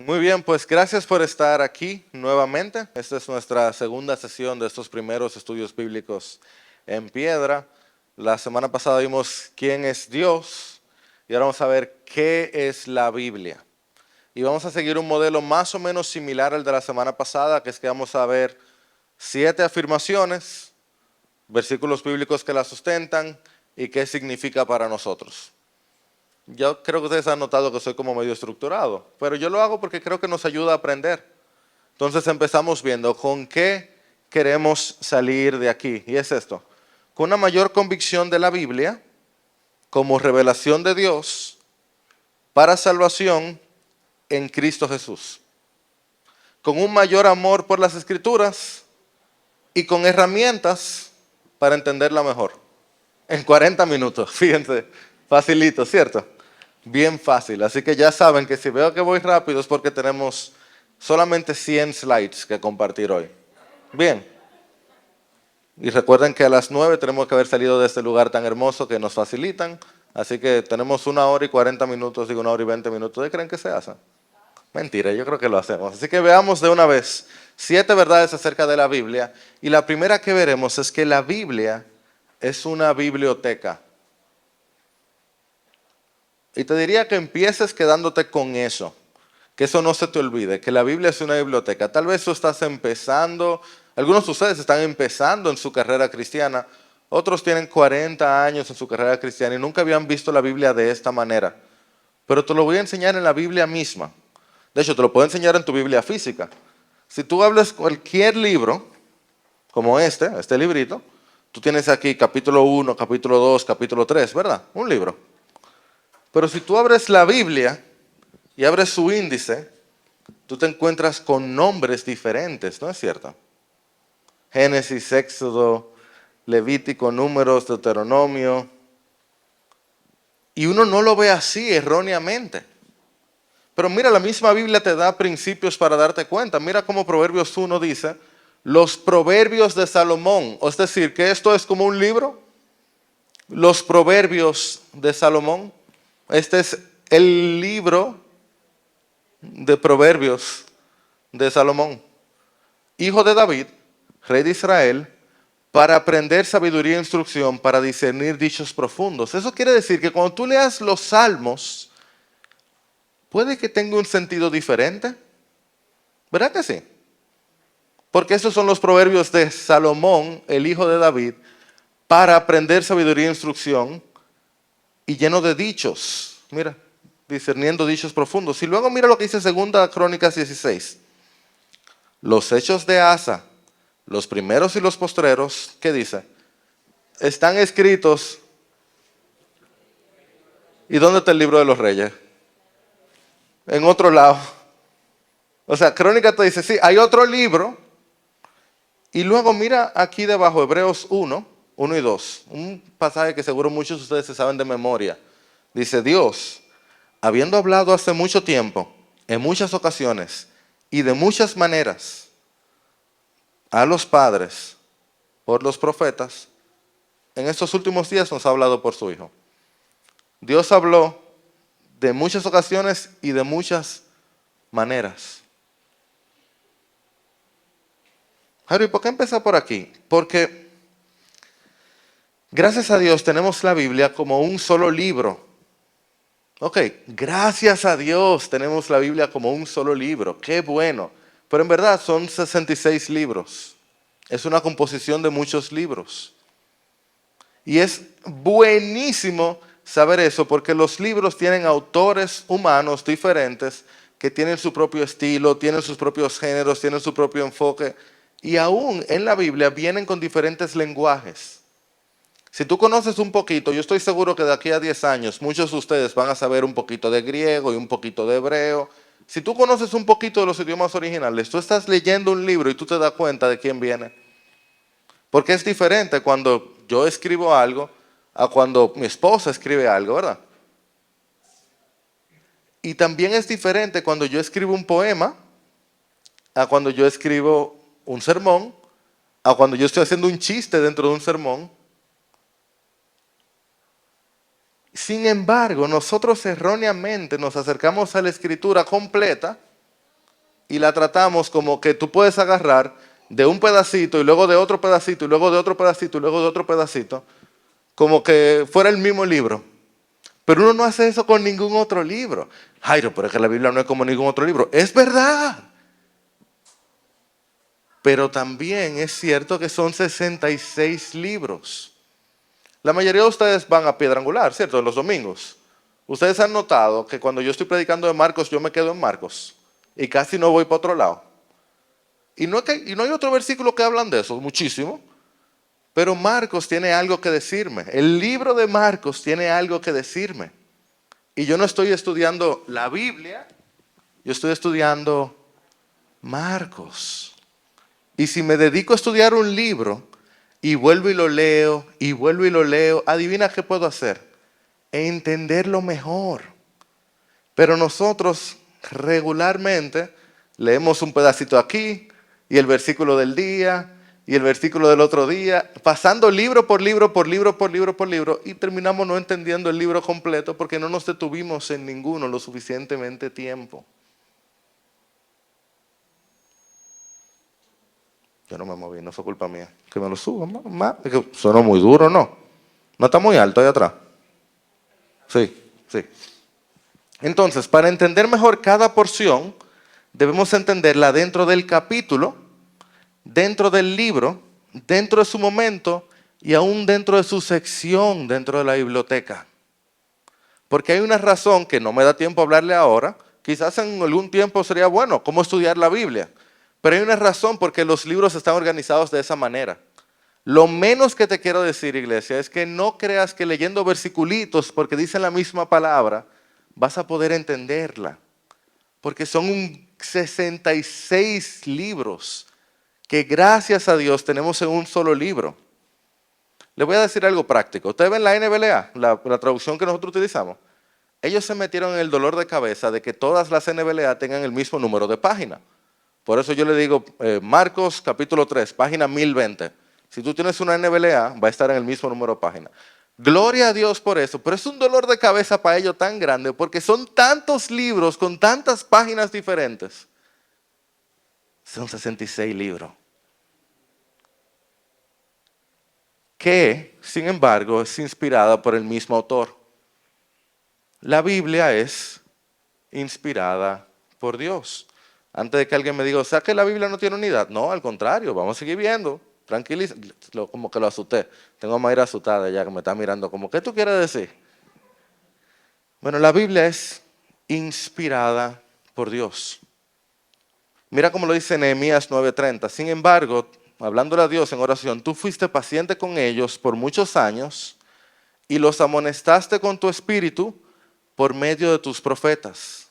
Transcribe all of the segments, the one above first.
Muy bien, pues gracias por estar aquí nuevamente. Esta es nuestra segunda sesión de estos primeros estudios bíblicos en piedra. La semana pasada vimos quién es Dios y ahora vamos a ver qué es la Biblia. Y vamos a seguir un modelo más o menos similar al de la semana pasada, que es que vamos a ver 7 afirmaciones, versículos bíblicos que la sustentan y qué significa para nosotros. Yo creo que ustedes han notado que soy como medio estructurado, pero yo lo hago porque creo que nos ayuda a aprender. Entonces empezamos viendo con qué queremos salir de aquí. Y es esto, con una mayor convicción de la Biblia como revelación de Dios para salvación en Cristo Jesús. Con un mayor amor por las Escrituras y con herramientas para entenderla mejor. En 40 minutos, fíjense, facilito, ¿cierto? Bien fácil, así que ya saben que si veo que voy rápido es porque tenemos solamente 100 slides que compartir hoy. Bien, y recuerden que a las 9 tenemos que haber salido de este lugar tan hermoso que nos facilitan, así que tenemos 1 hora y 40 minutos, digo 1 hora y 20 minutos. ¿Qué creen que se hace? Mentira, yo creo que lo hacemos. Así que veamos de una vez 7 verdades acerca de la Biblia, y la primera que veremos es que la Biblia es una biblioteca. Y te diría que empieces quedándote con eso, que eso no se te olvide, que la Biblia es una biblioteca. Tal vez tú estás empezando, algunos de ustedes están empezando en su carrera cristiana, otros tienen 40 años en su carrera cristiana y nunca habían visto la Biblia de esta manera. Pero te lo voy a enseñar en la Biblia misma. De hecho, te lo puedo enseñar en tu Biblia física. Si tú hablas cualquier libro, como este librito, tú tienes aquí capítulo 1, capítulo 2, capítulo 3, ¿verdad? Un libro. Pero si tú abres la Biblia y abres su índice, tú te encuentras con nombres diferentes, ¿no es cierto? Génesis, Éxodo, Levítico, Números, Deuteronomio. Y uno no lo ve así erróneamente. Pero mira, la misma Biblia te da principios para darte cuenta. Mira cómo Proverbios 1 dice, los proverbios de Salomón. Es decir, que esto es como un libro. Los proverbios de Salomón. Este es el libro de Proverbios de Salomón, hijo de David, rey de Israel, para aprender sabiduría e instrucción, para discernir dichos profundos. Eso quiere decir que cuando tú leas los salmos, puede que tenga un sentido diferente. ¿Verdad que sí? Porque esos son los proverbios de Salomón, el hijo de David, para aprender sabiduría e instrucción y lleno de dichos. Mira, discerniendo dichos profundos. Y luego mira lo que dice 2 Crónicas 16. Los hechos de Asa, los primeros y los postreros, ¿qué dice? Están escritos. ¿Y dónde está el libro de los reyes? En otro lado. O sea, Crónica te dice, sí, hay otro libro. Y luego mira aquí debajo, Hebreos 1 y 2. Un pasaje que seguro muchos de ustedes se saben de memoria. Dice, Dios, habiendo hablado hace mucho tiempo, en muchas ocasiones y de muchas maneras, a los padres, por los profetas, en estos últimos días nos ha hablado por su Hijo. Dios habló de muchas ocasiones y de muchas maneras. Jairo, ¿y por qué empezar por aquí? Porque gracias a Dios tenemos la Biblia como un solo libro. Ok, gracias a Dios tenemos la Biblia como un solo libro. Qué bueno. Pero en verdad son 66 libros. Es una composición de muchos libros. Y es buenísimo saber eso porque los libros tienen autores humanos diferentes que tienen su propio estilo, tienen sus propios géneros, tienen su propio enfoque. Y aún en la Biblia vienen con diferentes lenguajes. Si tú conoces un poquito, yo estoy seguro que de aquí a 10 años muchos de ustedes van a saber un poquito de griego y un poquito de hebreo. Si tú conoces un poquito de los idiomas originales, tú estás leyendo un libro y tú te das cuenta de quién viene. Porque es diferente cuando yo escribo algo a cuando mi esposa escribe algo, ¿verdad? Y también es diferente cuando yo escribo un poema a cuando yo escribo un sermón, a cuando yo estoy haciendo un chiste dentro de un sermón. Sin embargo, nosotros erróneamente nos acercamos a la escritura completa y la tratamos como que tú puedes agarrar de un pedacito y luego de otro pedacito y luego de otro pedacito y luego de otro pedacito, como que fuera el mismo libro. Pero uno no hace eso con ningún otro libro. Jairo, pero es que la Biblia no es como ningún otro libro. Es verdad. Pero también es cierto que son 66 libros. La mayoría de ustedes van a Piedra Angular, ¿cierto? Los domingos. Ustedes han notado que cuando yo estoy predicando de Marcos, yo me quedo en Marcos. Y casi no voy para otro lado. Y no hay otro versículo que hablan de eso, muchísimo. Pero Marcos tiene algo que decirme. El libro de Marcos tiene algo que decirme. Y yo no estoy estudiando la Biblia, yo estoy estudiando Marcos. Y si me dedico a estudiar un libro y vuelvo y lo leo, y vuelvo y lo leo, adivina qué puedo hacer. Entenderlo mejor. Pero nosotros regularmente leemos un pedacito aquí y el versículo del día y el versículo del otro día, pasando libro por libro, por libro, por libro, por libro, y terminamos no entendiendo el libro completo porque no nos detuvimos en ninguno lo suficientemente tiempo. Yo no me moví, no fue culpa mía. Que me lo suban más. Es que sonó muy duro, ¿no? ¿No está muy alto ahí atrás? Sí, sí. Entonces, para entender mejor cada porción, debemos entenderla dentro del capítulo, dentro del libro, dentro de su momento y aún dentro de su sección dentro de la biblioteca. Porque hay una razón que no me da tiempo a hablarle ahora. Quizás en algún tiempo sería bueno cómo estudiar la Biblia. Pero hay una razón porque los libros están organizados de esa manera. Lo menos que te quiero decir, iglesia, es que no creas que leyendo versiculitos porque dicen la misma palabra, vas a poder entenderla. Porque son 66 libros que gracias a Dios tenemos en un solo libro. Le voy a decir algo práctico. Ustedes ven la NBLA, la traducción que nosotros utilizamos. Ellos se metieron en el dolor de cabeza de que todas las NBLA tengan el mismo número de página. Por eso yo le digo, Marcos capítulo 3, página 1020. Si tú tienes una NBLA, va a estar en el mismo número de página. Gloria a Dios por eso, pero es un dolor de cabeza para ellos tan grande porque son tantos libros con tantas páginas diferentes. Son 66 libros. Que, sin embargo, es inspirada por el mismo autor. La Biblia es inspirada por Dios. Antes de que alguien me diga, o sea que la Biblia no tiene unidad. No, al contrario, vamos a seguir viendo. Tranquiliza, como que lo asusté. Tengo a Mayra asustada ya que me está mirando como, ¿qué tú quieres decir? Bueno, la Biblia es inspirada por Dios. Mira cómo lo dice Nehemías 9:30. Sin embargo, hablándole a Dios en oración, tú fuiste paciente con ellos por muchos años y los amonestaste con tu espíritu por medio de tus profetas.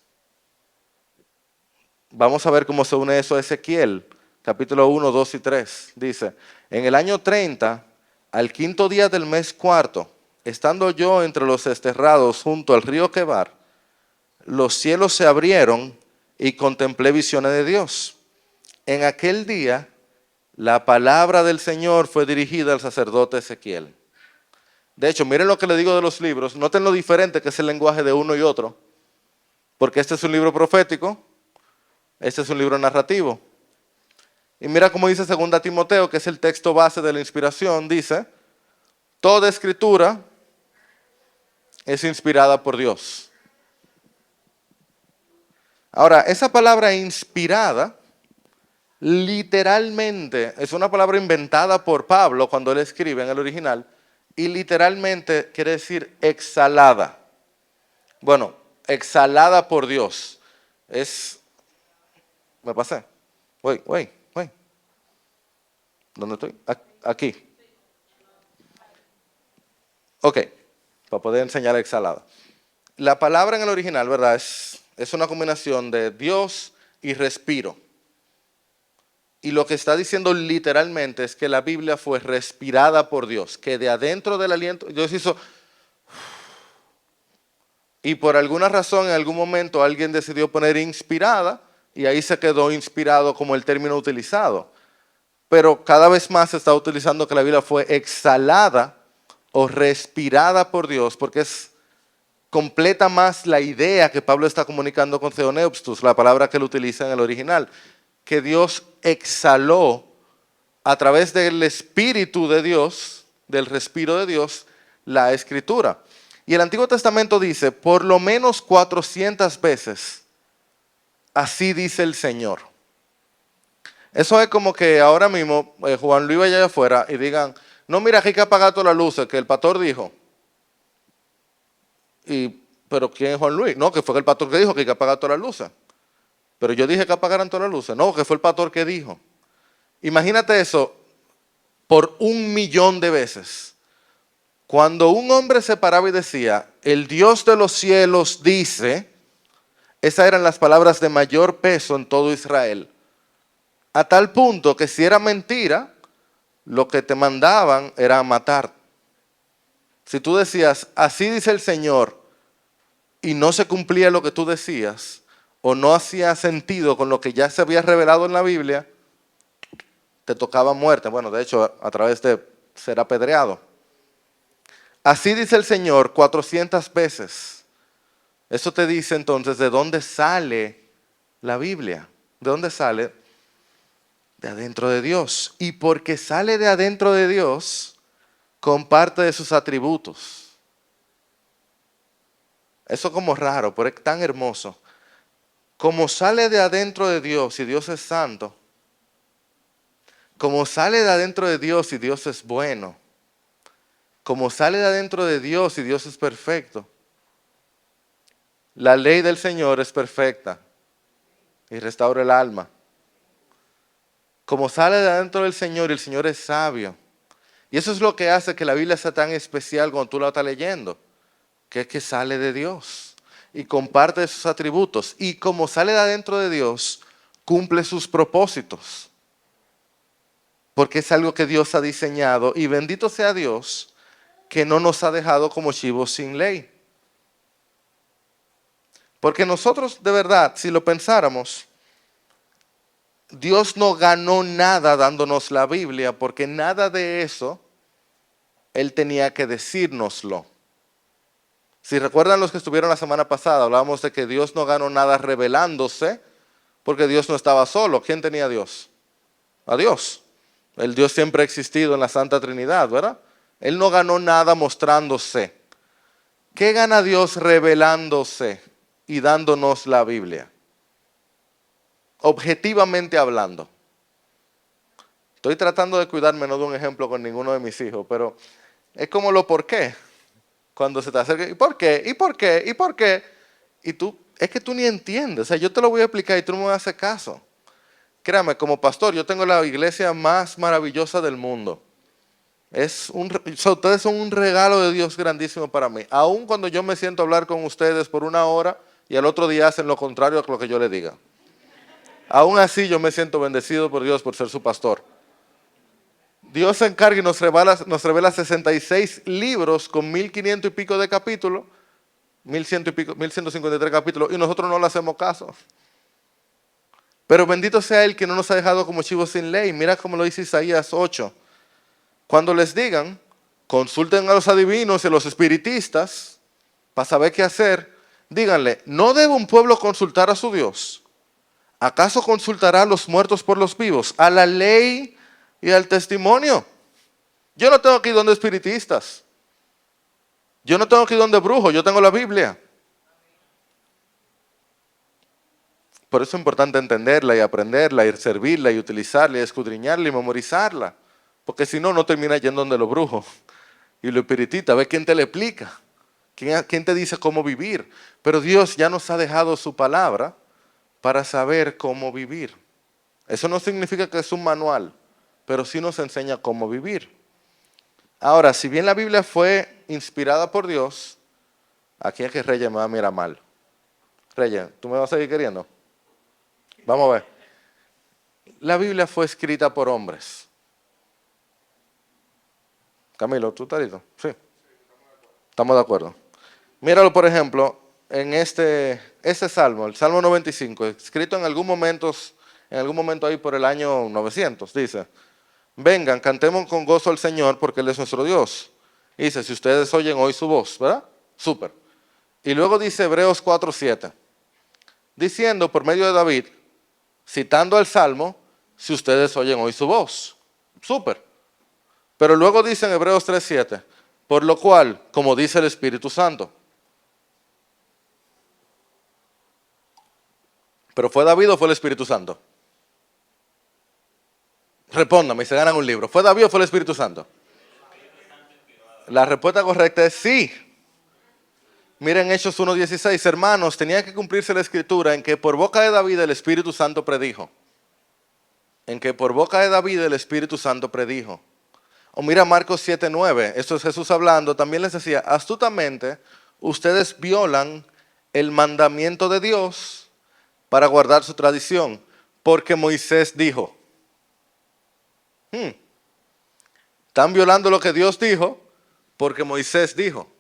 Vamos a ver cómo se une eso a Ezequiel, capítulo 1, 2 y 3. Dice, en el año 30, al quinto día del mes cuarto, estando yo entre los desterrados junto al río Quebar, los cielos se abrieron y contemplé visiones de Dios. En aquel día, la palabra del Señor fue dirigida al sacerdote Ezequiel. De hecho, miren lo que le digo de los libros. Noten lo diferente que es el lenguaje de uno y otro. Porque este es un libro profético, este es un libro narrativo. Y mira cómo dice 2 Timoteo, que es el texto base de la inspiración. Dice, toda escritura es inspirada por Dios. Ahora, esa palabra inspirada, literalmente, es una palabra inventada por Pablo cuando él escribe en el original, y literalmente quiere decir exhalada. Bueno, exhalada por Dios. Me pasé. Voy. ¿Dónde estoy? Aquí. Ok, para poder enseñar exhalada. La palabra en el original, ¿verdad? Es una combinación de Dios y respiro. Y lo que está diciendo literalmente es que la Biblia fue respirada por Dios, que de adentro del aliento, Dios hizo, y por alguna razón en algún momento alguien decidió poner inspirada, y ahí se quedó inspirado como el término utilizado. Pero cada vez más se está utilizando que la Biblia fue exhalada o respirada por Dios, porque es completa más la idea que Pablo está comunicando con Theoneustos, la palabra que él utiliza en el original, que Dios exhaló a través del Espíritu de Dios, del respiro de Dios, la Escritura. Y el Antiguo Testamento dice, por lo menos 400 veces, así dice el Señor. Eso es como que ahora mismo Juan Luis vaya allá afuera y digan, no, mira, aquí hay que apagar todas las luces, que el pastor dijo. Pero ¿quién es Juan Luis? No, que fue el pastor que dijo que hay que apagar todas las luces. Pero yo dije que apagaran todas las luces. No, que fue el pastor que dijo. Imagínate eso por 1.000.000 de veces. Cuando un hombre se paraba y decía, el Dios de los cielos dice, esas eran las palabras de mayor peso en todo Israel. A tal punto que si era mentira, lo que te mandaban era matar. Si tú decías, así dice el Señor, y no se cumplía lo que tú decías, o no hacía sentido con lo que ya se había revelado en la Biblia, te tocaba muerte. Bueno, de hecho, a través de ser apedreado. Así dice el Señor 400 veces. Eso te dice entonces de dónde sale la Biblia. ¿De dónde sale? De adentro de Dios. Y porque sale de adentro de Dios, comparte de sus atributos. Eso como raro, pero es tan hermoso. Como sale de adentro de Dios y Dios es santo, como sale de adentro de Dios y Dios es bueno, como sale de adentro de Dios y Dios es perfecto, la ley del Señor es perfecta y restaura el alma. Como sale de adentro del Señor y el Señor es sabio. Y eso es lo que hace que la Biblia sea tan especial cuando tú la estás leyendo, que es que sale de Dios y comparte sus atributos. Y como sale de adentro de Dios, cumple sus propósitos. Porque es algo que Dios ha diseñado. Y bendito sea Dios que no nos ha dejado como chivos sin ley. Porque nosotros de verdad, si lo pensáramos, Dios no ganó nada dándonos la Biblia, porque nada de eso Él tenía que decírnoslo. Si recuerdan los que estuvieron la semana pasada, hablábamos de que Dios no ganó nada revelándose, porque Dios no estaba solo. ¿Quién tenía a Dios? A Dios. El Dios siempre ha existido en la Santa Trinidad, ¿verdad? Él no ganó nada mostrándose. ¿Qué gana Dios revelándose y dándonos la Biblia? Objetivamente hablando. Estoy tratando de cuidarme no de un ejemplo con ninguno de mis hijos, pero es como lo por qué. Cuando se te acerca, ¿y por qué? ¿Y por qué? ¿Y por qué? Y tú, es que tú ni entiendes. O sea, yo te lo voy a explicar y tú no me vas a hacer caso. Créame, como pastor, yo tengo la iglesia más maravillosa del mundo. Ustedes son un regalo de Dios grandísimo para mí. Aun cuando yo me siento a hablar con ustedes por 1 hora y al otro día hacen lo contrario a lo que yo les diga. Aún así yo me siento bendecido por Dios por ser su pastor. Dios se encarga y nos revela 66 libros con 1500 y pico de capítulos, 1100 y pico, 1153 capítulos, y nosotros no le hacemos caso. Pero bendito sea Él que no nos ha dejado como chivos sin ley. Mira cómo lo dice Isaías 8. Cuando les digan, consulten a los adivinos y a los espiritistas para saber qué hacer, díganle, ¿no debe un pueblo consultar a su Dios? ¿Acaso consultará a los muertos por los vivos? A la ley y al testimonio. Yo no tengo que ir donde espiritistas. Yo no tengo que ir donde brujos, yo tengo la Biblia. Por eso es importante entenderla y aprenderla y servirla y utilizarla y escudriñarla y memorizarla. Porque si no, no termina yendo donde los brujos y los espiritistas. A ver quién te le explica. ¿Quién te dice cómo vivir? Pero Dios ya nos ha dejado su palabra para saber cómo vivir. Eso no significa que es un manual, pero sí nos enseña cómo vivir. Ahora, si bien la Biblia fue inspirada por Dios, aquí es que Reyes me va a mirar mal. Reyes, ¿tú me vas a seguir queriendo? Vamos a ver. La Biblia fue escrita por hombres. Camilo, ¿tú estás listo? Sí. Estamos de acuerdo. Míralo, por ejemplo, en este salmo, el Salmo 95, escrito en algún momento ahí por el año 900, dice, vengan, cantemos con gozo al Señor porque Él es nuestro Dios. Dice, si ustedes oyen hoy su voz, ¿verdad? Súper. Y luego dice Hebreos 4:7, diciendo por medio de David, citando el Salmo, si ustedes oyen hoy su voz. Súper. Pero luego dice en Hebreos 3:7, por lo cual, como dice el Espíritu Santo. ¿Pero fue David o fue el Espíritu Santo? Respóndame y se ganan un libro. ¿Fue David o fue el Espíritu Santo? La respuesta correcta es sí. Miren Hechos 1:16, hermanos, tenía que cumplirse la escritura en que por boca de David el Espíritu Santo predijo. En que por boca de David el Espíritu Santo predijo. O mira Marcos 7:9, esto es Jesús hablando, también les decía, astutamente ustedes violan el mandamiento de Dios para guardar su tradición, porque Moisés dijo. Están violando lo que Dios dijo, porque Moisés dijo.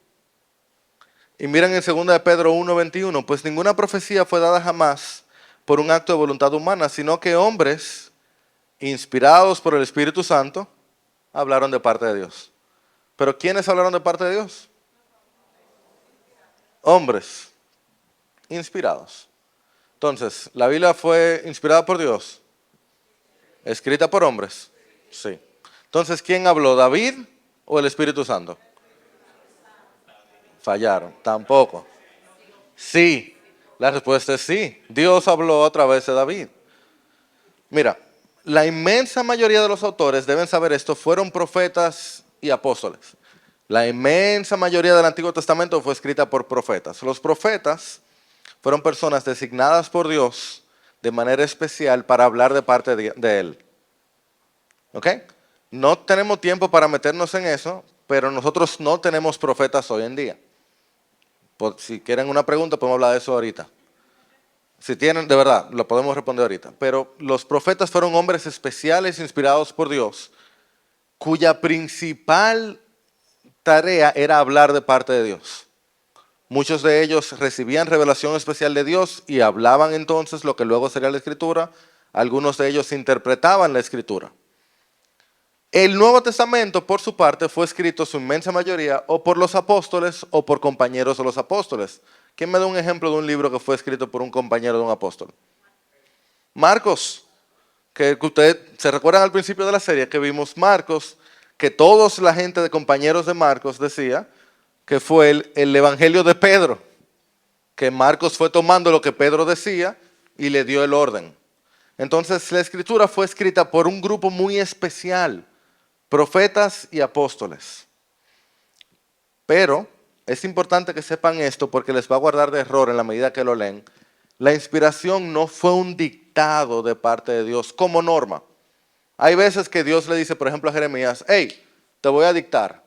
Y miren en 2 de Pedro 1:21, pues ninguna profecía fue dada jamás por un acto de voluntad humana, sino que hombres inspirados por el Espíritu Santo hablaron de parte de Dios. ¿Pero quiénes hablaron de parte de Dios? Hombres inspirados. Entonces, ¿la Biblia fue inspirada por Dios? ¿Escrita por hombres? Sí. Entonces, ¿quién habló? ¿David o el Espíritu Santo? Fallaron. Tampoco. Sí. La respuesta es sí. Dios habló a través de David. Mira, la inmensa mayoría de los autores, deben saber esto, fueron profetas y apóstoles. La inmensa mayoría del Antiguo Testamento fue escrita por profetas. Los profetas fueron personas designadas por Dios de manera especial para hablar de parte de Él. ¿Ok? No tenemos tiempo para meternos en eso, pero nosotros no tenemos profetas hoy en día. Si quieren una pregunta, podemos hablar de eso ahorita. Si tienen, de verdad, lo podemos responder ahorita. Pero los profetas fueron hombres especiales inspirados por Dios, cuya principal tarea era hablar de parte de Dios. Muchos de ellos recibían revelación especial de Dios y hablaban entonces lo que luego sería la Escritura. Algunos de ellos interpretaban la Escritura. El Nuevo Testamento, por su parte, fue escrito su inmensa mayoría o por los apóstoles o por compañeros de los apóstoles. ¿Quién me da un ejemplo de un libro que fue escrito por un compañero de un apóstol? Marcos, que ustedes se recuerdan al principio de la serie que vimos Marcos, que toda la gente de compañeros de Marcos decía que fue el evangelio de Pedro, que Marcos fue tomando lo que Pedro decía y le dio el orden. Entonces la escritura fue escrita por un grupo muy especial, profetas y apóstoles. Pero es importante que sepan esto porque les va a guardar de error en la medida que lo leen. La inspiración no fue un dictado de parte de Dios como norma. Hay veces que Dios le dice, por ejemplo, a Jeremías, hey, te voy a dictar.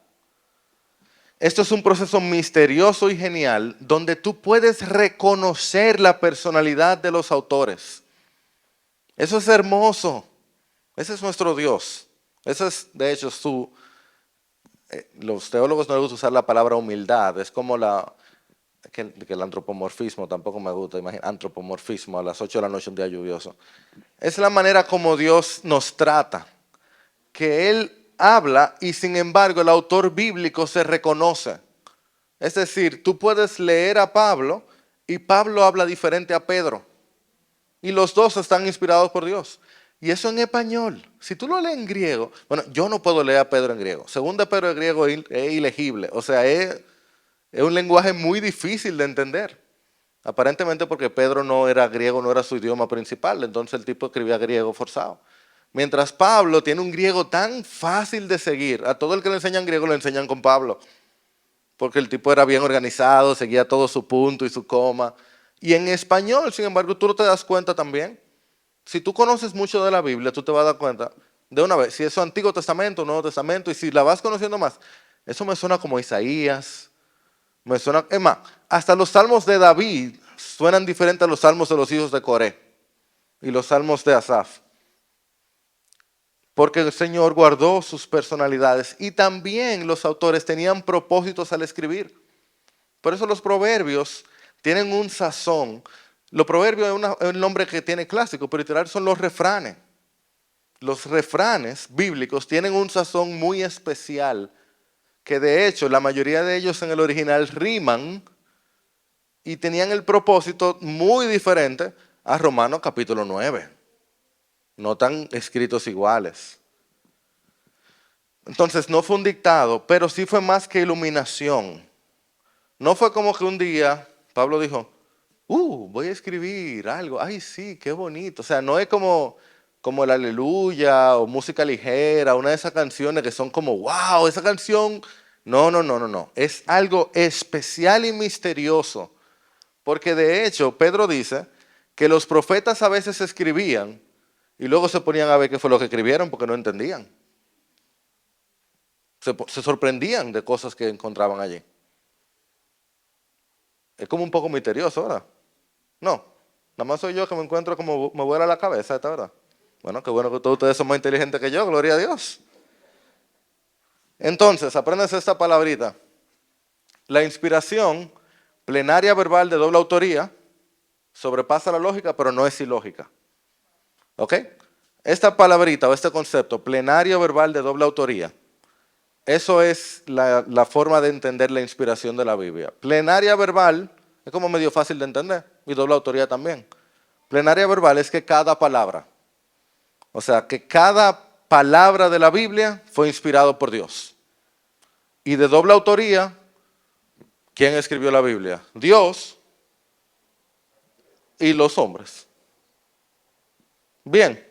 Esto es un proceso misterioso y genial donde tú puedes reconocer la personalidad de los autores. Eso es hermoso. Ese es nuestro Dios. Ese es, de hecho, los teólogos no les gusta usar la palabra humildad. Es como que el antropomorfismo tampoco me gusta. Imagina, antropomorfismo a las 8 de la noche un día lluvioso. Es la manera como Dios nos trata. Que Él habla y sin embargo el autor bíblico se reconoce. Es decir, tú puedes leer a Pablo y Pablo habla diferente a Pedro. Y los dos están inspirados por Dios. Y eso en español. Si tú lo lees en griego, bueno, yo no puedo leer a Pedro en griego. Segunda Pedro en griego es ilegible. O sea, es un lenguaje muy difícil de entender. Aparentemente porque Pedro no era griego, no era su idioma principal. Entonces el tipo escribía griego forzado. Mientras Pablo tiene un griego tan fácil de seguir. A todo el que le enseñan griego le enseñan con Pablo. Porque el tipo era bien organizado, seguía todo su punto y su coma. Y en español, sin embargo, tú no te das cuenta también. Si tú conoces mucho de la Biblia, tú te vas a dar cuenta de una vez, si eso es Antiguo Testamento o Nuevo Testamento, y si la vas conociendo más, eso me suena como Isaías, me suena, es más, hasta los salmos de David suenan diferentes a los salmos de los hijos de Coré y los salmos de Asaf. Porque el Señor guardó sus personalidades y también los autores tenían propósitos al escribir. Por eso los proverbios tienen un sazón. Los proverbios es un nombre que tiene clásico, pero literal son los refranes. Los refranes bíblicos tienen un sazón muy especial, que de hecho la mayoría de ellos en el original riman y tenían el propósito muy diferente a Romanos capítulo 9. No están escritos iguales. Entonces no fue un dictado, pero sí fue más que iluminación. No fue como que un día Pablo dijo, voy a escribir algo, ay sí, qué bonito. O sea, no es como el Aleluya o música ligera, una de esas canciones que son como, wow, esa canción. No, no, no, no, no. Es algo especial y misterioso. Porque de hecho, Pedro dice que los profetas a veces escribían y luego se ponían a ver qué fue lo que escribieron porque no entendían. Se sorprendían de cosas que encontraban allí. Es como un poco misterioso, ¿verdad? No, nada más soy yo que me encuentro como me vuela la cabeza, ¿esta verdad? Bueno, qué bueno que todos ustedes son más inteligentes que yo, gloria a Dios. Entonces, apréndanse esta palabrita. La inspiración plenaria verbal de doble autoría sobrepasa la lógica, pero no es ilógica. ¿Ok? Esta palabrita o este concepto, plenario verbal de doble autoría, eso es la forma de entender la inspiración de la Biblia. Plenaria verbal es como medio fácil de entender y doble autoría también. Plenaria verbal es que cada palabra, o sea, que cada palabra de la Biblia fue inspirado por Dios. Y de doble autoría, ¿quién escribió la Biblia? Dios y los hombres. Bien,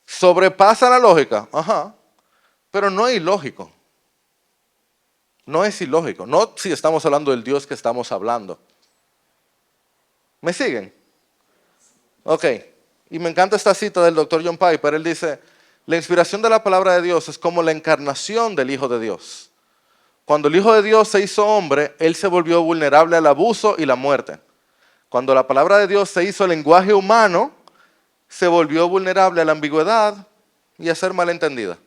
sobrepasa la lógica, ajá, pero no es ilógico. No es ilógico, no si estamos hablando del Dios que estamos hablando. ¿Me siguen? Ok, y me encanta esta cita del doctor John Piper. Él dice, la inspiración de la palabra de Dios es como la encarnación del Hijo de Dios. Cuando el Hijo de Dios se hizo hombre, Él se volvió vulnerable al abuso y la muerte. Cuando la palabra de Dios se hizo lenguaje humano, se volvió vulnerable a la ambigüedad y a ser malentendida.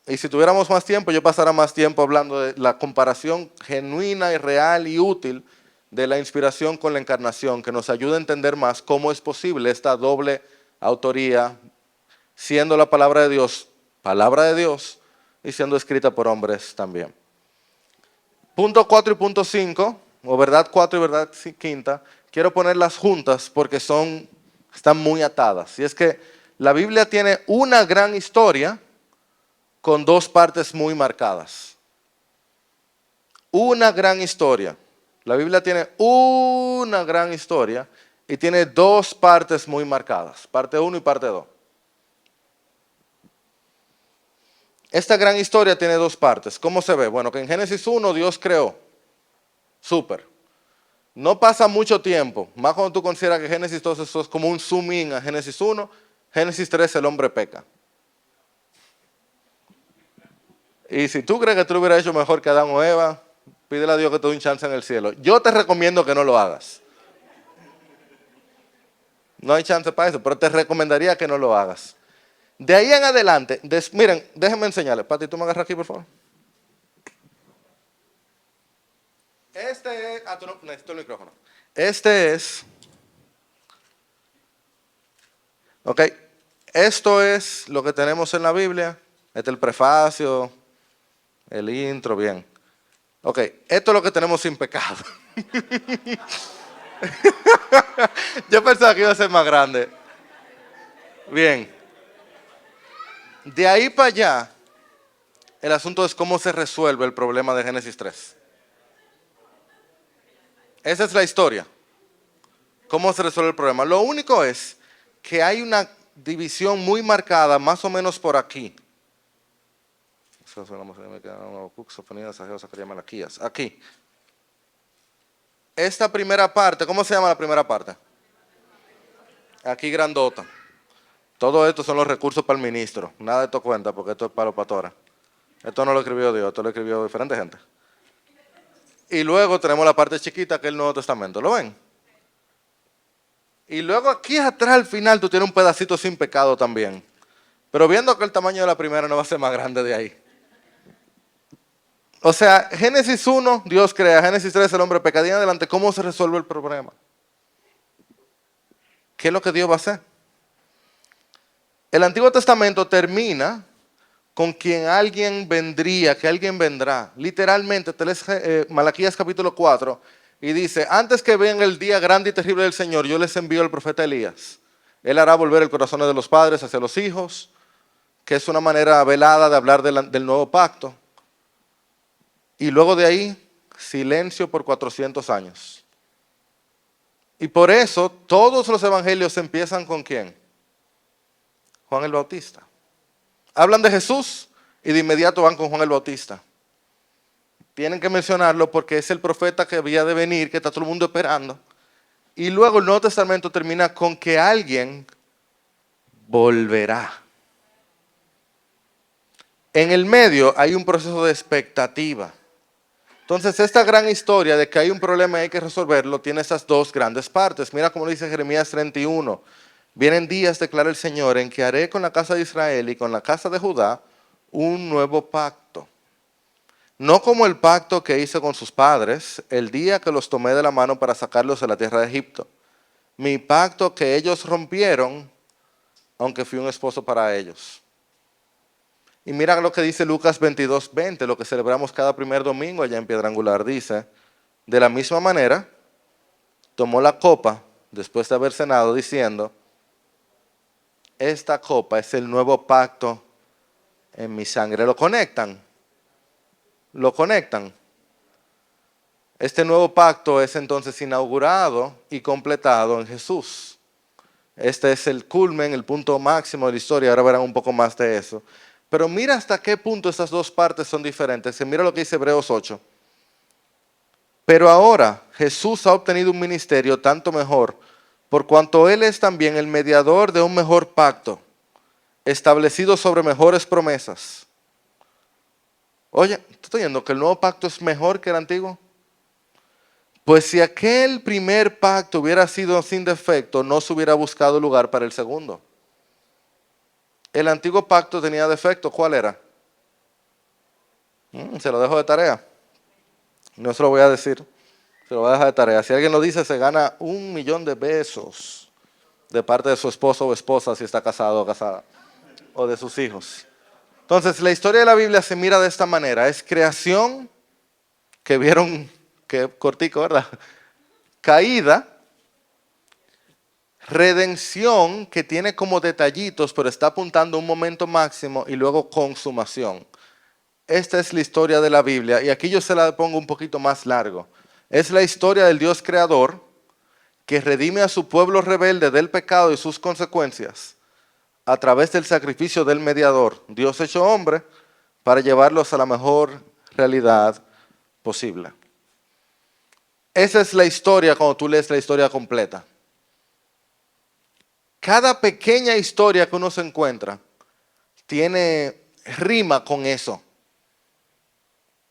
Y si tuviéramos más tiempo, yo pasara más tiempo hablando de la comparación genuina y real y útil de la inspiración con la encarnación, que nos ayuda a entender más cómo es posible esta doble autoría, siendo la palabra de Dios, y siendo escrita por hombres también. Punto 4 y punto 5, o verdad 4 y verdad quinta, quiero ponerlas juntas porque están muy atadas. Y es que la Biblia tiene una gran historia con dos partes muy marcadas. Una gran historia. La Biblia tiene una gran historia y tiene dos partes muy marcadas, parte 1 y parte 2. Esta gran historia tiene dos partes. ¿Cómo se ve? Bueno, que en Génesis 1 Dios creó. Súper. No pasa mucho tiempo, más cuando tú consideras que Génesis 2 eso es como un zoom in a Génesis 1, Génesis 3 el hombre peca. Y si tú crees que tú lo hubieras hecho mejor que Adán o Eva, pídele a Dios que te dé un chance en el cielo. Yo te recomiendo que no lo hagas. No hay chance para eso, pero te recomendaría que no lo hagas. De ahí en adelante, miren, déjenme enseñarles. Pati, tú me agarras aquí, por favor. Este es, tú no, necesito el micrófono. Este es, ok, esto es lo que tenemos en la Biblia. Este es el prefacio, el intro, bien. Ok, esto es lo que tenemos sin pecado. Yo pensaba que iba a ser más grande. Bien. De ahí para allá, el asunto es cómo se resuelve el problema de Génesis 3. Esa es la historia. ¿Cómo se resuelve el problema? Lo único es que hay una división muy marcada, más o menos por aquí. Aquí. Esta primera parte, ¿cómo se llama la primera parte? Aquí grandota. Todo esto son los recursos para el ministro. Nada de esto cuenta porque esto es para los pastores. Esto no lo escribió Dios, esto lo escribió diferente gente. Y luego tenemos la parte chiquita que es el Nuevo Testamento. ¿Lo ven? Y luego aquí atrás al final tú tienes un pedacito sin pecado también. Pero viendo que el tamaño de la primera no va a ser más grande de ahí. O sea, Génesis 1, Dios crea. Génesis 3, el hombre peca. De ahí en adelante, ¿cómo se resuelve el problema? ¿Qué es lo que Dios va a hacer? El Antiguo Testamento termina con quien alguien vendría, que alguien vendrá. Literalmente, te lees Malaquías capítulo 4 y dice, antes que venga el día grande y terrible del Señor, yo les envío al profeta Elías. Él hará volver el corazón de los padres hacia los hijos, que es una manera velada de hablar del nuevo pacto. Y luego de ahí, silencio por 400 años. Y por eso todos los evangelios empiezan ¿con quién? Juan el Bautista. Hablan de Jesús y de inmediato van con Juan el Bautista. Tienen que mencionarlo porque es el profeta que había de venir, que está todo el mundo esperando. Y luego el Nuevo Testamento termina con que alguien volverá. En el medio hay un proceso de expectativa. Entonces, esta gran historia de que hay un problema y hay que resolverlo, tiene esas dos grandes partes. Mira cómo dice Jeremías 31. Vienen días, declara el Señor, en que haré con la casa de Israel y con la casa de Judá un nuevo pacto. No como el pacto que hice con sus padres, el día que los tomé de la mano para sacarlos de la tierra de Egipto. Mi pacto que ellos rompieron, aunque fui un esposo para ellos. Y mira lo que dice Lucas 22:20, lo que celebramos cada primer domingo allá en Piedra Angular. Dice, de la misma manera, tomó la copa después de haber cenado diciendo, esta copa es el nuevo pacto en mi sangre. Lo conectan. Este nuevo pacto es entonces inaugurado y completado en Jesús. Este es el culmen, el punto máximo de la historia. Ahora verán un poco más de eso. Pero mira hasta qué punto estas dos partes son diferentes. Mira lo que dice Hebreos 8. Pero ahora Jesús ha obtenido un ministerio tanto mejor, por cuanto Él es también el mediador de un mejor pacto, establecido sobre mejores promesas. Oye, ¿tú estás oyendo que el nuevo pacto es mejor que el antiguo? Pues si aquel primer pacto hubiera sido sin defecto, no se hubiera buscado lugar para el segundo. El antiguo pacto tenía defecto, ¿cuál era? Se lo dejo de tarea. No se lo voy a decir, se lo voy a dejar de tarea. Si alguien lo dice, se gana 1,000,000 de pesos de parte de su esposo o esposa, si está casado o casada, o de sus hijos. Entonces, la historia de la Biblia se mira de esta manera. Es creación, que vieron, que cortico, ¿verdad? Caída, redención, que tiene como detallitos, pero está apuntando a un momento máximo, y luego consumación. Esta es la historia de la Biblia, y aquí yo se la pongo un poquito más largo. Es la historia del Dios creador, que redime a su pueblo rebelde del pecado y sus consecuencias, a través del sacrificio del mediador, Dios hecho hombre, para llevarlos a la mejor realidad posible. Esa es la historia cuando tú lees la historia completa. Cada pequeña historia que uno se encuentra tiene rima con eso.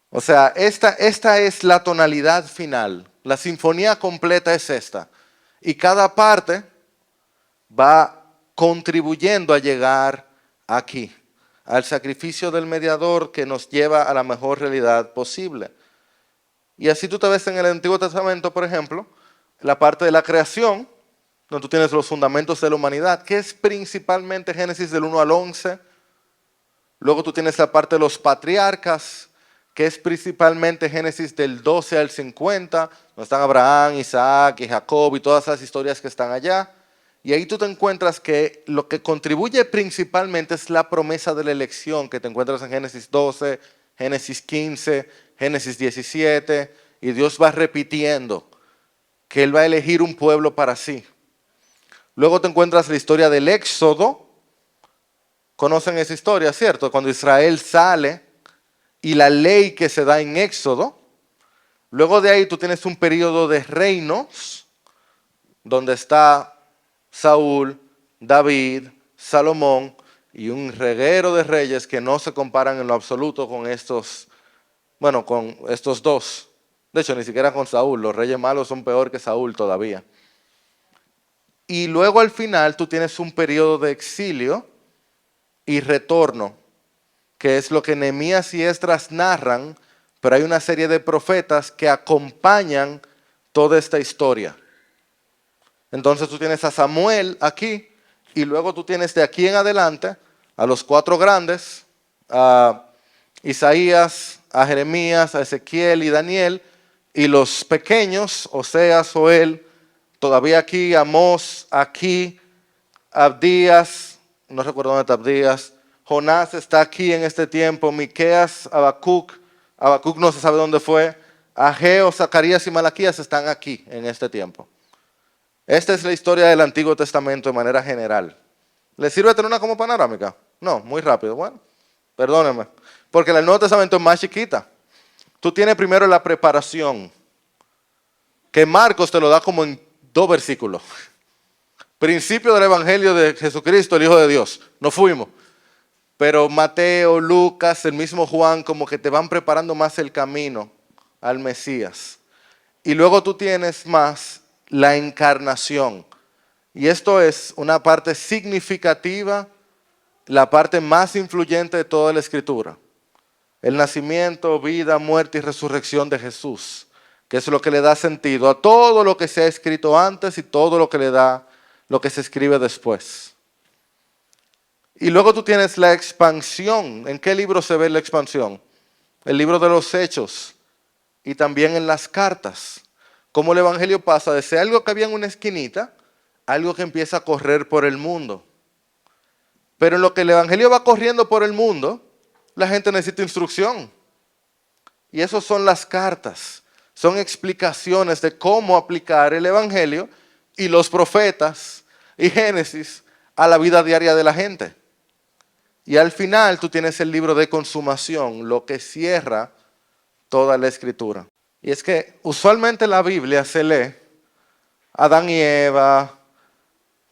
O sea, esta es la tonalidad final. La sinfonía completa es esta. Y cada parte va contribuyendo a llegar aquí, al sacrificio del mediador que nos lleva a la mejor realidad posible. Y así tú te ves en el Antiguo Testamento, por ejemplo, la parte de la creación, donde tú tienes los fundamentos de la humanidad, que es principalmente Génesis del 1 al 11. Luego tú tienes la parte de los patriarcas, que es principalmente Génesis del 12 al 50, donde están Abraham, Isaac y Jacob y todas las historias que están allá. Y ahí tú te encuentras que lo que contribuye principalmente es la promesa de la elección que te encuentras en Génesis 12, Génesis 15, Génesis 17, y Dios va repitiendo que Él va a elegir un pueblo para sí. Luego te encuentras la historia del Éxodo. Conocen esa historia, ¿cierto? Cuando Israel sale y la ley que se da en Éxodo. Luego de ahí tú tienes un periodo de reinos donde está Saúl, David, Salomón y un reguero de reyes que no se comparan en lo absoluto con estos dos. De hecho, ni siquiera con Saúl. Los reyes malos son peor que Saúl todavía. Y luego al final tú tienes un periodo de exilio y retorno, que es lo que Nehemías y Esdras narran, pero hay una serie de profetas que acompañan toda esta historia. Entonces tú tienes a Samuel aquí, y luego tú tienes de aquí en adelante a los 4 grandes, a Isaías, a Jeremías, a Ezequiel y Daniel, y los pequeños, Oseas, Joel, todavía aquí, Amós, aquí, Abdías, no recuerdo dónde está Abdías, Jonás está aquí en este tiempo, Miqueas, Habacuc no se sabe dónde fue, Ageo, Zacarías y Malaquías están aquí en este tiempo. Esta es la historia del Antiguo Testamento de manera general. ¿Le sirve tener una como panorámica? No, muy rápido. Bueno, perdónenme. Porque el Nuevo Testamento es más chiquita. Tú tienes primero la preparación, que Marcos te lo da como en 2 versículos. Principio del Evangelio de Jesucristo, el Hijo de Dios. Nos fuimos. Pero Mateo, Lucas, el mismo Juan, como que te van preparando más el camino al Mesías. Y luego tú tienes más la encarnación. Y esto es una parte significativa, la parte más influyente de toda la Escritura. El nacimiento, vida, muerte y resurrección de Jesús, que es lo que le da sentido a todo lo que se ha escrito antes y todo lo que le da lo que se escribe después. Y luego tú tienes la expansión. ¿En qué libro se ve la expansión? El libro de los Hechos y también en las cartas. Cómo el Evangelio pasa de ser algo que había en una esquinita, a algo que empieza a correr por el mundo. Pero en lo que el Evangelio va corriendo por el mundo, la gente necesita instrucción. Y eso son las cartas. Son explicaciones de cómo aplicar el Evangelio y los profetas y Génesis a la vida diaria de la gente. Y al final tú tienes el libro de consumación, lo que cierra toda la Escritura. Y es que usualmente la Biblia se lee Adán y Eva,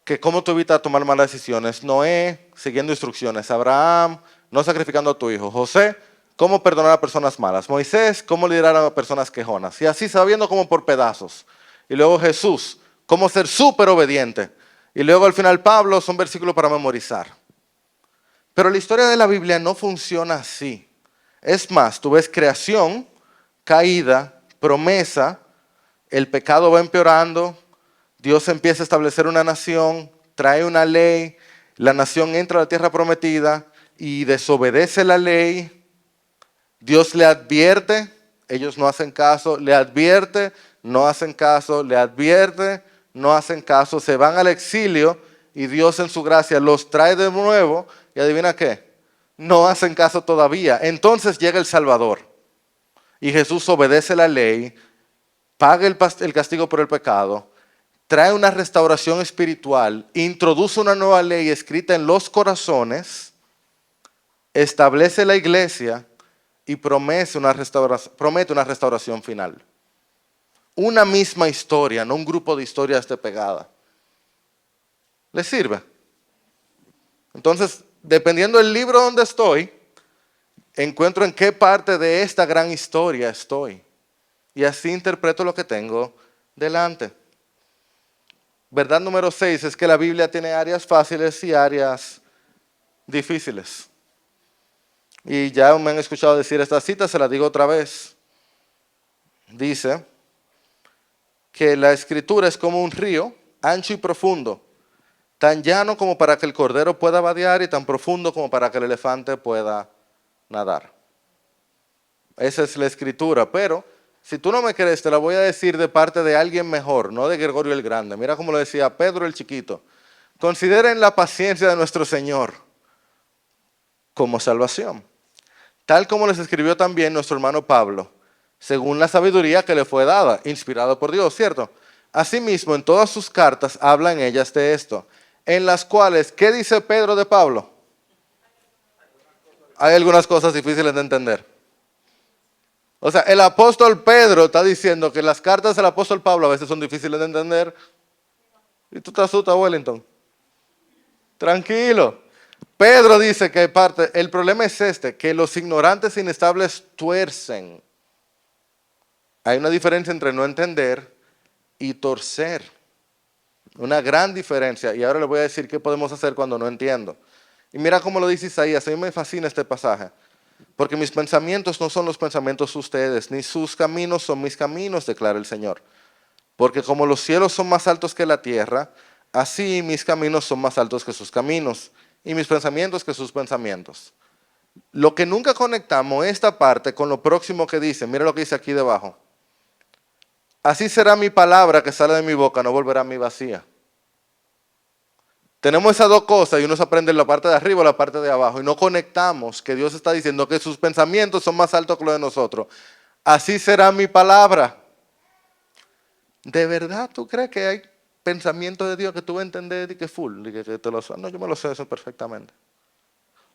que cómo tú evitas tomar malas decisiones, Noé siguiendo instrucciones, Abraham no sacrificando a tu hijo, José cómo perdonar a personas malas, Moisés cómo liderar a personas quejonas, y así se va viendo como por pedazos. Y luego Jesús, cómo ser súper obediente. Y luego al final Pablo, son versículos para memorizar. Pero la historia de la Biblia no funciona así. Es más, tú ves creación, caída, promesa, el pecado va empeorando, Dios empieza a establecer una nación, trae una ley, la nación entra a la tierra prometida y desobedece la ley. Dios le advierte, ellos no hacen caso, le advierte, no hacen caso, le advierte, no hacen caso, se van al exilio y Dios en su gracia los trae de nuevo y adivina qué, no hacen caso todavía. Entonces llega el Salvador y Jesús obedece la ley, paga el castigo por el pecado, trae una restauración espiritual, introduce una nueva ley escrita en los corazones, establece la iglesia y promete una restauración final. Una misma historia, no un grupo de historias de pegada. ¿Les sirve? Entonces, dependiendo del libro donde estoy, encuentro en qué parte de esta gran historia estoy. Y así interpreto lo que tengo delante. Verdad número 6 es que la Biblia tiene áreas fáciles y áreas difíciles. Y ya me han escuchado decir esta cita, se la digo otra vez. Dice que la Escritura es como un río, ancho y profundo, tan llano como para que el cordero pueda vadear y tan profundo como para que el elefante pueda nadar. Esa es la Escritura, pero si tú no me crees, te la voy a decir de parte de alguien mejor, no de Gregorio el Grande. Mira cómo lo decía Pedro el Chiquito. Consideren la paciencia de nuestro Señor como salvación. Tal como les escribió también nuestro hermano Pablo, según la sabiduría que le fue dada, inspirado por Dios, ¿cierto? Asimismo, en todas sus cartas hablan ellas de esto, en las cuales, ¿qué dice Pedro de Pablo? Hay algunas cosas difíciles de entender. O sea, el apóstol Pedro está diciendo que las cartas del apóstol Pablo a veces son difíciles de entender. Y tú te asustas, Wellington. Tranquilo. Pedro dice que el problema es que los ignorantes e inestables tuercen. Hay una diferencia entre no entender y torcer. Una gran diferencia. Y ahora le voy a decir qué podemos hacer cuando no entiendo. Y mira cómo lo dice Isaías. A mí me fascina este pasaje. Porque mis pensamientos no son los pensamientos de ustedes, ni sus caminos son mis caminos, declara el Señor. Porque como los cielos son más altos que la tierra, así mis caminos son más altos que sus caminos, y mis pensamientos que sus pensamientos. Lo que nunca conectamos esta parte con lo próximo que dice, mira lo que dice aquí debajo. Así será mi palabra que sale de mi boca, no volverá a mí vacía. Tenemos esas dos cosas y uno se aprende en la parte de arriba o la parte de abajo y no conectamos que Dios está diciendo que sus pensamientos son más altos que los de nosotros. Así será mi palabra. ¿De verdad tú crees que hay pensamientos de Dios que tú vas a entender y que full? Y que te lo sabes? No, yo me lo sé eso perfectamente.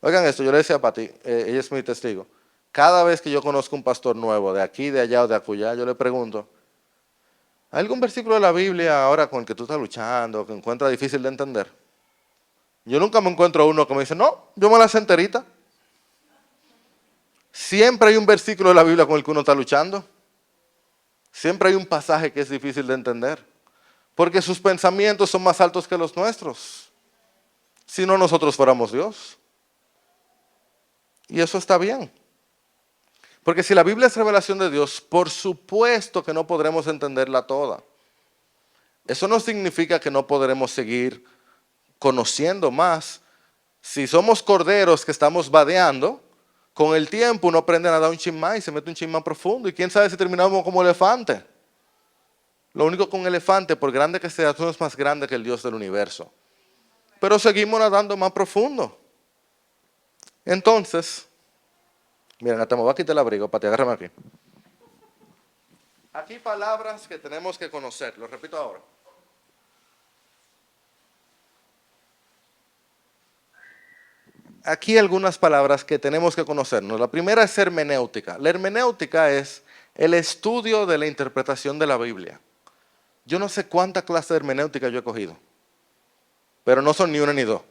Oigan esto, yo le decía a Pati, ella es mi testigo. Cada vez que yo conozco un pastor nuevo, de aquí, de allá o de acullá, yo le pregunto, ¿hay algún versículo de la Biblia ahora con el que tú estás luchando, que encuentras difícil de entender? Yo nunca me encuentro uno que me dice, no, yo me la sé enterita. Siempre hay un versículo de la Biblia con el que uno está luchando. Siempre hay un pasaje que es difícil de entender. Porque sus pensamientos son más altos que los nuestros. Si no, nosotros fuéramos Dios. Y eso está bien. Porque si la Biblia es revelación de Dios, por supuesto que no podremos entenderla toda. Eso no significa que no podremos seguir conociendo más. Si somos corderos que estamos vadeando, con el tiempo uno aprende a nadar un chin más y se mete un chin más profundo. Y quién sabe si terminamos como elefante. Lo único con un elefante, por grande que sea, tú no es más grande que el Dios del universo. Pero seguimos nadando más profundo. Entonces, miren, hasta me voy a quitar el abrigo para te agárrame aquí. Aquí palabras que tenemos que conocer, lo repito ahora. Aquí algunas palabras que tenemos que conocernos. La primera es hermenéutica. La hermenéutica es el estudio de la interpretación de la Biblia. Yo no sé cuánta clase de hermenéutica yo he cogido, pero no son ni una ni dos.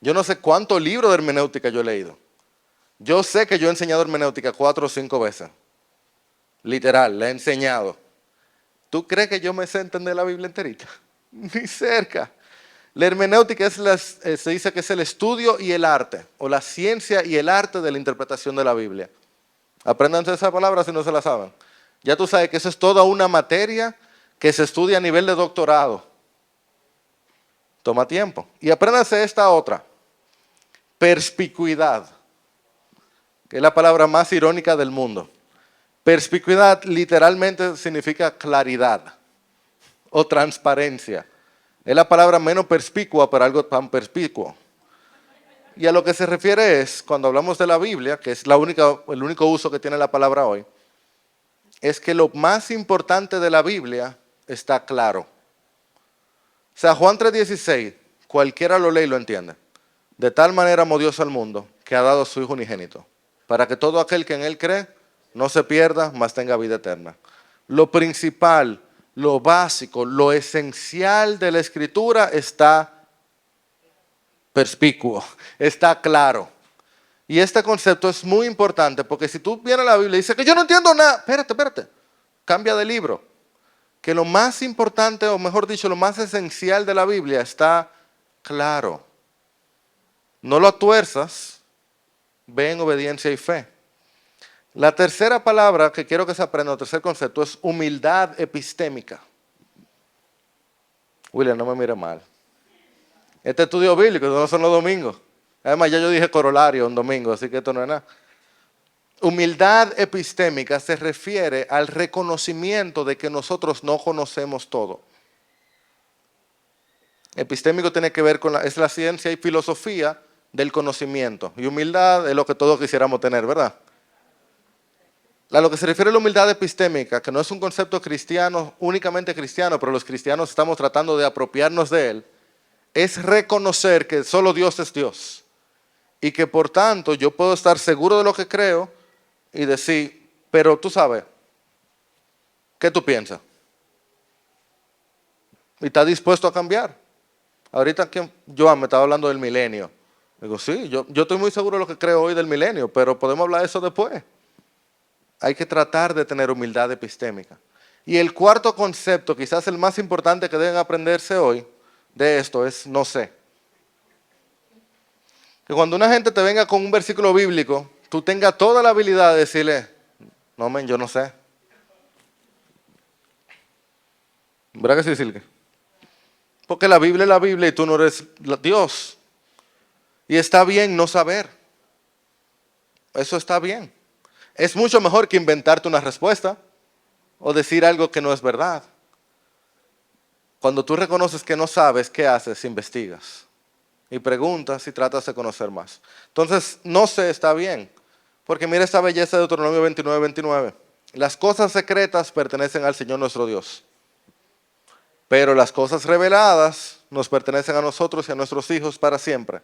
Yo no sé cuántos libros de hermenéutica yo he leído. Yo sé que yo he enseñado hermenéutica 4 o 5 veces. Literal, la he enseñado. ¿Tú crees que yo me sé entender la Biblia enterita? Ni cerca. La hermenéutica se dice que es el estudio y el arte, o la ciencia y el arte de la interpretación de la Biblia. Apréndanse esa palabra si no se la saben. Ya tú sabes que eso es toda una materia que se estudia a nivel de doctorado. Toma tiempo. Y apréndanse esta otra. Perspicuidad, que es la palabra más irónica del mundo. Perspicuidad literalmente significa claridad o transparencia. Es la palabra menos perspicua para algo tan perspicuo. Y a lo que se refiere es, cuando hablamos de la Biblia, que es el único uso que tiene la palabra hoy, es que lo más importante de la Biblia está claro. O sea, Juan 3:16, cualquiera lo lee y lo entiende. De tal manera amó Dios al mundo, que ha dado a su Hijo unigénito, para que todo aquel que en Él cree no se pierda, mas tenga vida eterna. Lo principal, lo básico, lo esencial de la Escritura está perspicuo, está claro. Y este concepto es muy importante porque si tú vienes a la Biblia y dices que yo no entiendo nada, espérate, cambia de libro. Que lo más importante, o mejor dicho, lo más esencial de la Biblia está claro. No lo tuerzas, ve en obediencia y fe. La tercera palabra que quiero que se aprenda, el tercer concepto, es humildad epistémica. William, no me mire mal. Este estudio bíblico, no son los domingos. Además, ya yo dije corolario un domingo, así que esto no es nada. Humildad epistémica se refiere al reconocimiento de que nosotros no conocemos todo. Epistémico tiene que ver con es la ciencia y filosofía del conocimiento. Y humildad es lo que todos quisiéramos tener, ¿verdad? A lo que se refiere a la humildad epistémica, que no es un concepto cristiano, únicamente cristiano, pero los cristianos estamos tratando de apropiarnos de él, es reconocer que solo Dios es Dios. Y que por tanto yo puedo estar seguro de lo que creo y decir, pero tú sabes, ¿qué tú piensas? Y estás dispuesto a cambiar. Ahorita que Joan me estaba hablando del milenio. Digo, sí, yo estoy muy seguro de lo que creo hoy del milenio, pero podemos hablar de eso después. Hay que tratar de tener humildad epistémica. Y el cuarto concepto, quizás el más importante que deben aprenderse hoy de esto es no sé. Que cuando una gente te venga con un versículo bíblico, tú tengas toda la habilidad de decirle, no, men, yo no sé. ¿Verdad que sí, Silke? Porque la Biblia es la Biblia y tú no eres Dios. Y está bien no saber. eso está bien. Es mucho mejor que inventarte una respuesta o decir algo que no es verdad. Cuando tú reconoces que no sabes, ¿qué haces? Investigas y preguntas y tratas de conocer más. Entonces, no sé, está bien. Porque mira esta belleza de Deuteronomio 29:29. Las cosas secretas pertenecen al Señor nuestro Dios. Pero las cosas reveladas nos pertenecen a nosotros y a nuestros hijos para siempre.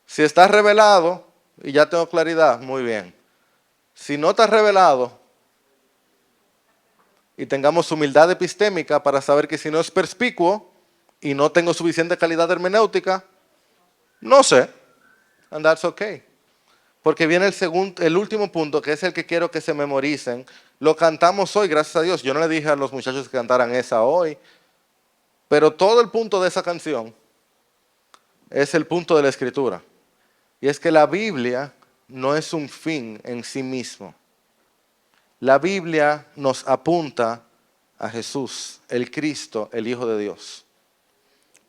Si está revelado y ya tengo claridad, muy bien. Si no está revelado y tengamos humildad epistémica para saber que si no es perspicuo y no tengo suficiente calidad hermenéutica, no sé, and that's okay. Porque viene el último punto, que es el que quiero que se memoricen. Lo cantamos hoy, gracias a Dios. Yo no le dije a los muchachos que cantaran esa hoy, pero todo el punto de esa canción es el punto de la Escritura. Y es que la Biblia no es un fin en sí mismo. La Biblia nos apunta a Jesús, el Cristo, el Hijo de Dios.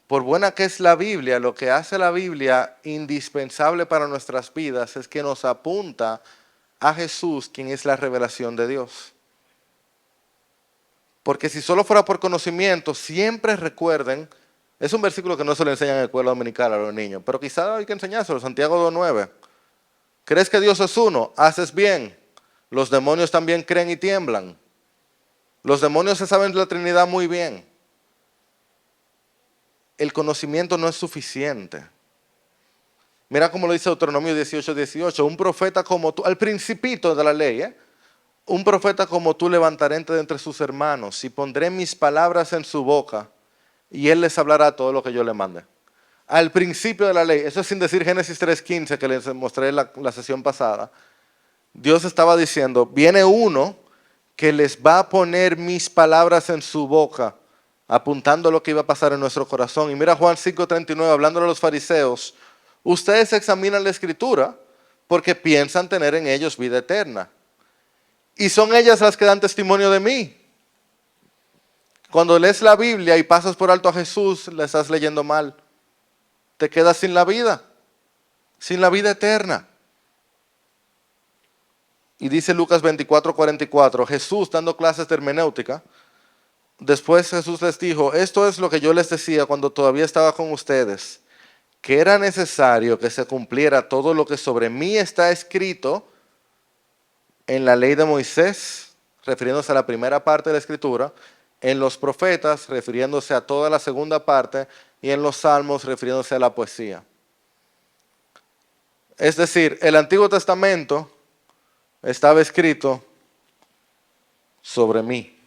Por buena que es la Biblia, lo que hace la Biblia indispensable para nuestras vidas es que nos apunta a Jesús, quien es la revelación de Dios. Porque si solo fuera por conocimiento, siempre recuerden, es un versículo que no se le enseñan en la escuela dominical a los niños, pero quizá hay que enseñárselo, Santiago 2:9. ¿Crees que Dios es uno? Haces bien. Los demonios también creen y tiemblan. Los demonios se saben de la Trinidad muy bien. El conocimiento no es suficiente. Mira cómo lo dice Deuteronomio 18:18. Un profeta como tú, al principito de la ley, un profeta como tú levantaré de entre sus hermanos y pondré mis palabras en su boca y él les hablará todo lo que yo le mande. Al principio de la ley, eso es sin decir Génesis 3:15 que les mostré la sesión pasada. Dios estaba diciendo, viene uno que les va a poner mis palabras en su boca, apuntando a lo que iba a pasar en nuestro corazón. Y mira Juan 5:39, hablándole a los fariseos, ustedes examinan la Escritura porque piensan tener en ellos vida eterna. Y son ellas las que dan testimonio de mí. Cuando lees la Biblia y pasas por alto a Jesús, la estás leyendo mal. Te quedas sin la vida eterna. Y dice Lucas 24:44, Jesús dando clases de hermenéutica, después Jesús les dijo, esto es lo que yo les decía cuando todavía estaba con ustedes, que era necesario que se cumpliera todo lo que sobre mí está escrito en la ley de Moisés, refiriéndose a la primera parte de la Escritura, en los profetas, refiriéndose a toda la segunda parte, y en los salmos, refiriéndose a la poesía. Es decir, el Antiguo Testamento estaba escrito sobre mí.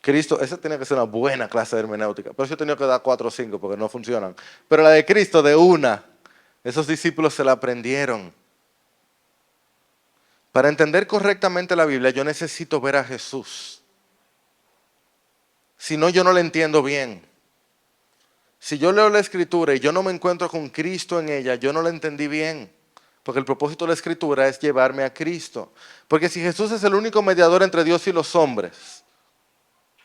Cristo, esa tiene que ser una buena clase de hermenéutica, pero yo he tenido que dar 4 o 5 porque no funcionan. Pero la de Cristo de una, esos discípulos se la aprendieron. Para entender correctamente la Biblia, yo necesito ver a Jesús. Si no, yo no la entiendo bien. Si yo leo la Escritura y yo no me encuentro con Cristo en ella, yo no la entendí bien. Porque el propósito de la Escritura es llevarme a Cristo. Porque si Jesús es el único mediador entre Dios y los hombres,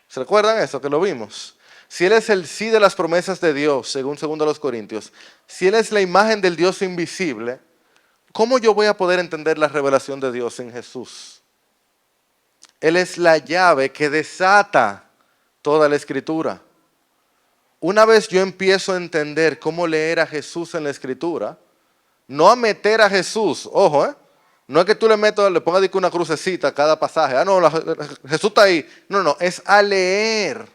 ¿se recuerdan eso que lo vimos? Si Él es el sí de las promesas de Dios, según 2 Corintios, si Él es la imagen del Dios invisible, ¿cómo yo voy a poder entender la revelación de Dios en Jesús? Él es la llave que desata toda la Escritura. Una vez yo empiezo a entender cómo leer a Jesús en la Escritura, no a meter a Jesús, ojo, no es que tú le pongas una crucecita a cada pasaje, no, Jesús está ahí. No, es a leer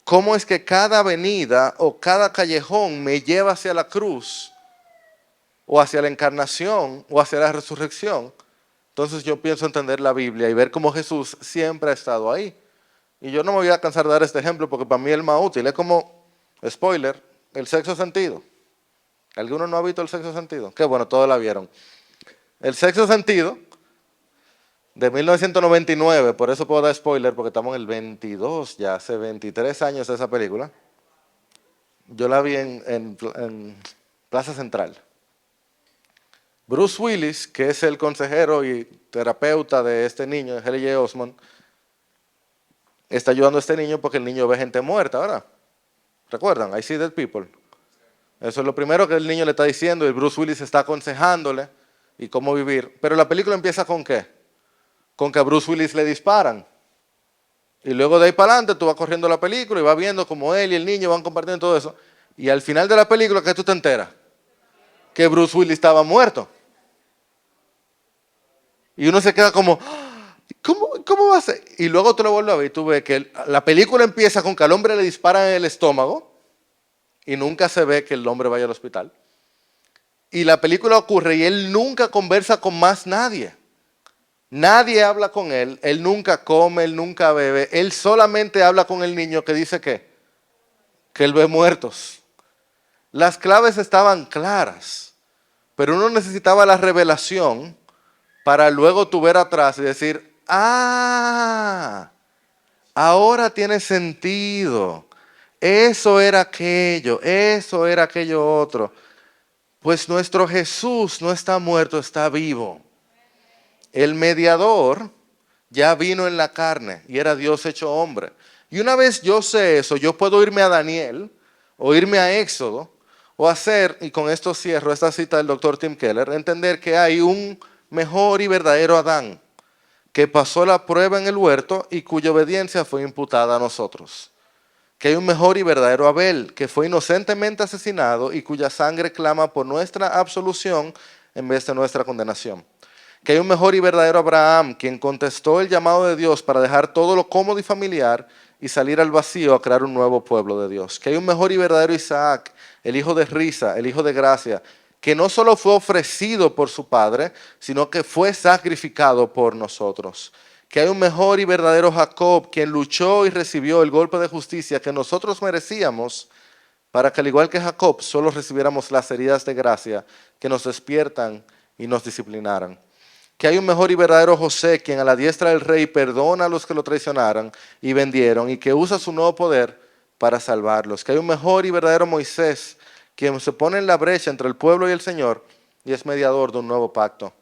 cómo es que cada avenida o cada callejón me lleva hacia la cruz, o hacia la encarnación, o hacia la resurrección. Entonces yo pienso entender la Biblia y ver cómo Jesús siempre ha estado ahí. Y yo no me voy a cansar de dar este ejemplo porque para mí es el más útil. Es como, spoiler, el sexto sentido. ¿Alguno no ha visto el sexto sentido? Qué bueno, todos la vieron. El sexto sentido, de 1999, por eso puedo dar spoiler porque estamos en el 22, ya hace 23 años esa película. Yo la vi en Plaza Central. Bruce Willis, que es el consejero y terapeuta de este niño, Haley J. Osment, está ayudando a este niño porque el niño ve gente muerta, ¿verdad? ¿Recuerdan? I see dead people. Eso es lo primero que el niño le está diciendo y Bruce Willis está aconsejándole y cómo vivir. Pero la película empieza ¿con qué? Con que a Bruce Willis le disparan. Y luego de ahí para adelante tú vas corriendo la película y vas viendo cómo él y el niño van compartiendo todo eso. Y al final de la película, ¿qué tú te enteras? Que Bruce Willis estaba muerto. Y uno se queda como, ¿cómo va a ser? Y luego tú lo vuelves a ver y tú ves que la película empieza con que al hombre le disparan en el estómago y nunca se ve que el hombre vaya al hospital. Y la película ocurre y él nunca conversa con más nadie. Nadie habla con él, él nunca come, él nunca bebe, él solamente habla con el niño que dice que él ve muertos. Las claves estaban claras, pero uno necesitaba la revelación para luego tú ver atrás y decir, ahora tiene sentido, eso era aquello otro. Pues nuestro Jesús no está muerto, está vivo. El mediador ya vino en la carne y era Dios hecho hombre. Y una vez yo sé eso, yo puedo irme a Daniel o irme a Éxodo o hacer, y con esto cierro esta cita del doctor Tim Keller, entender que hay un mejor y verdadero Adán que pasó la prueba en el huerto y cuya obediencia fue imputada a nosotros. Que hay un mejor y verdadero Abel que fue inocentemente asesinado y cuya sangre clama por nuestra absolución en vez de nuestra condenación. Que hay un mejor y verdadero Abraham, quien contestó el llamado de Dios para dejar todo lo cómodo y familiar y salir al vacío a crear un nuevo pueblo de Dios. Que hay un mejor y verdadero Isaac, el hijo de risa, el hijo de gracia, que no solo fue ofrecido por su padre, sino que fue sacrificado por nosotros. Que hay un mejor y verdadero Jacob, quien luchó y recibió el golpe de justicia que nosotros merecíamos, para que al igual que Jacob, solo recibiéramos las heridas de gracia que nos despiertan y nos disciplinaran. Que hay un mejor y verdadero José, quien a la diestra del rey perdona a los que lo traicionaron y vendieron, y que usa su nuevo poder para salvarlos. Que hay un mejor y verdadero Moisés, quien se pone en la brecha entre el pueblo y el Señor y es mediador de un nuevo pacto.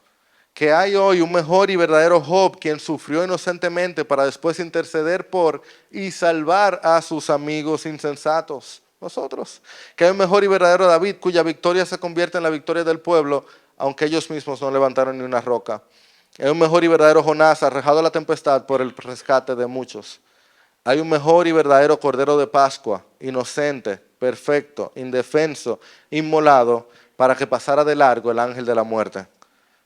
Que hay hoy un mejor y verdadero Job, quien sufrió inocentemente para después interceder por y salvar a sus amigos insensatos, nosotros. Que hay un mejor y verdadero David, cuya victoria se convierte en la victoria del pueblo, aunque ellos mismos no levantaron ni una roca. Hay un mejor y verdadero Jonás, arrojado a la tempestad por el rescate de muchos. Hay un mejor y verdadero Cordero de Pascua, inocente, perfecto, indefenso, inmolado, para que pasara de largo el ángel de la muerte.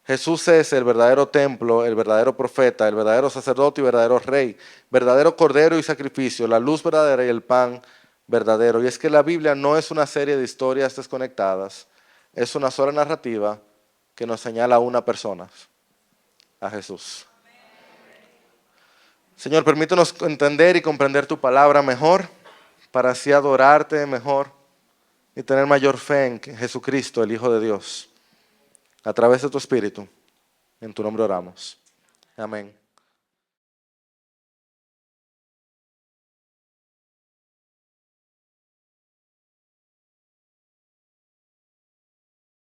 Jesús es el verdadero templo, el verdadero profeta, el verdadero sacerdote y verdadero rey, verdadero cordero y sacrificio, la luz verdadera y el pan verdadero. Y es que la Biblia no es una serie de historias desconectadas, es una sola narrativa que nos señala a una persona, a Jesús. Señor, permítenos entender y comprender tu palabra mejor, para así adorarte mejor y tener mayor fe en Jesucristo, el Hijo de Dios. A través de tu Espíritu, en tu nombre oramos. Amén.